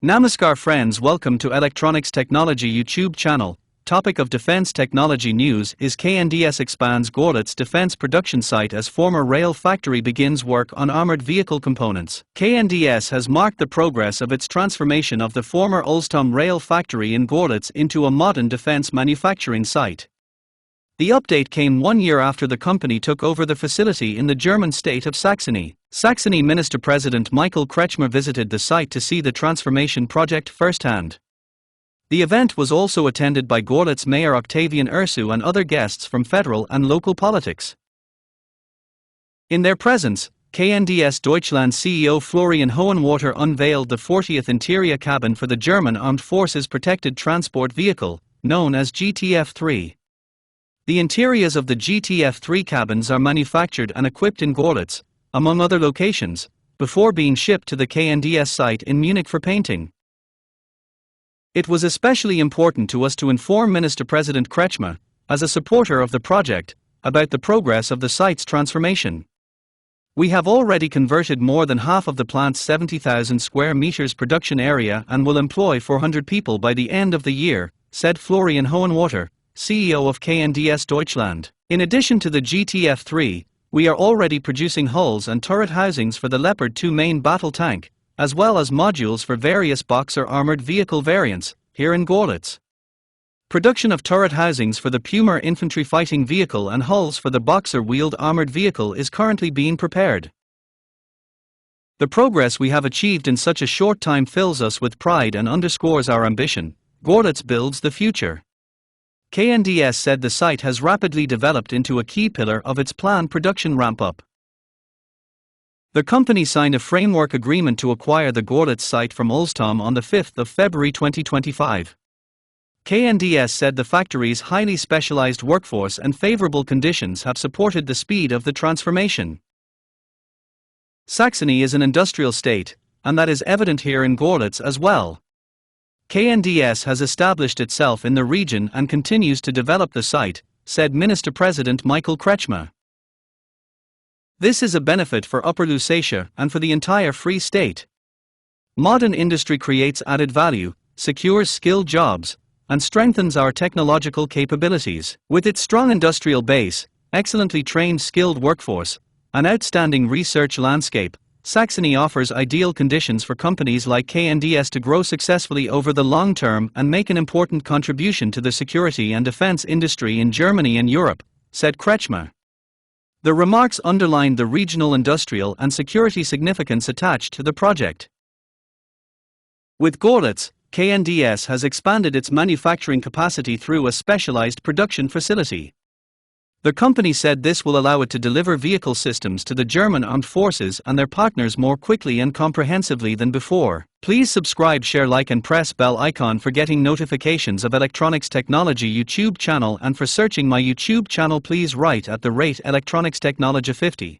Namaskar friends, welcome to Electronics Technology YouTube channel. Topic of Defense Technology News is KNDS expands Görlitz defense production site as former rail factory begins work on armored vehicle components. KNDS has marked the progress of its transformation of the former Alstom rail factory in Görlitz into a modern defense manufacturing site. The update came 1 year after the company took over the facility in the German state of Saxony. Saxony Minister-President Michael Kretschmer visited the site to see the transformation project firsthand. The event was also attended by Görlitz Mayor Octavian Ursu and other guests from federal and local politics. In their presence, KNDS Deutschland CEO Florian Hohenwarter unveiled the 40th interior cabin for the German Armed Forces Protected Transport Vehicle, known as GTF-3. The interiors of the GTF-3 cabins are manufactured and equipped in Görlitz, among other locations, before being shipped to the KNDS site in Munich for painting. It was especially important to us to inform Minister-President Kretschmer, as a supporter of the project, about the progress of the site's transformation. We have already converted more than half of the plant's 70,000 square meters production area and will employ 400 people by the end of the year, said Florian Hohenwarter, CEO of KNDS Deutschland. In addition to the GTF-3, we are already producing hulls and turret housings for the Leopard 2 main battle tank, as well as modules for various Boxer armored vehicle variants, here in Görlitz. Production of turret housings for the Puma infantry fighting vehicle and hulls for the Boxer wheeled armored vehicle is currently being prepared. The progress we have achieved in such a short time fills us with pride and underscores our ambition. Görlitz builds the future. KNDS said the site has rapidly developed into a key pillar of its planned production ramp-up. The company signed a framework agreement to acquire the Görlitz site from Alstom on the 5th of February 2025. KNDS said the factory's highly specialized workforce and favorable conditions have supported the speed of the transformation. Saxony is an industrial state, and that is evident here in Görlitz as well. KNDS has established itself in the region and continues to develop the site, said Minister-President Michael Kretschmer. This is a benefit for Upper Lusatia and for the entire Free State. Modern industry creates added value, secures skilled jobs, and strengthens our technological capabilities. With its strong industrial base, excellently trained skilled workforce, and outstanding research landscape, Saxony offers ideal conditions for companies like KNDS to grow successfully over the long term and make an important contribution to the security and defense industry in Germany and Europe, said Kretschmer. The remarks underlined the regional industrial and security significance attached to the project. With Görlitz, KNDS has expanded its manufacturing capacity through a specialized production facility. The company said this will allow it to deliver vehicle systems to the German armed forces and their partners more quickly and comprehensively than before. Please subscribe, share, like and press bell icon for getting notifications of Electronics Technology YouTube channel, and for searching my YouTube channel please write @Electronics Technology 50.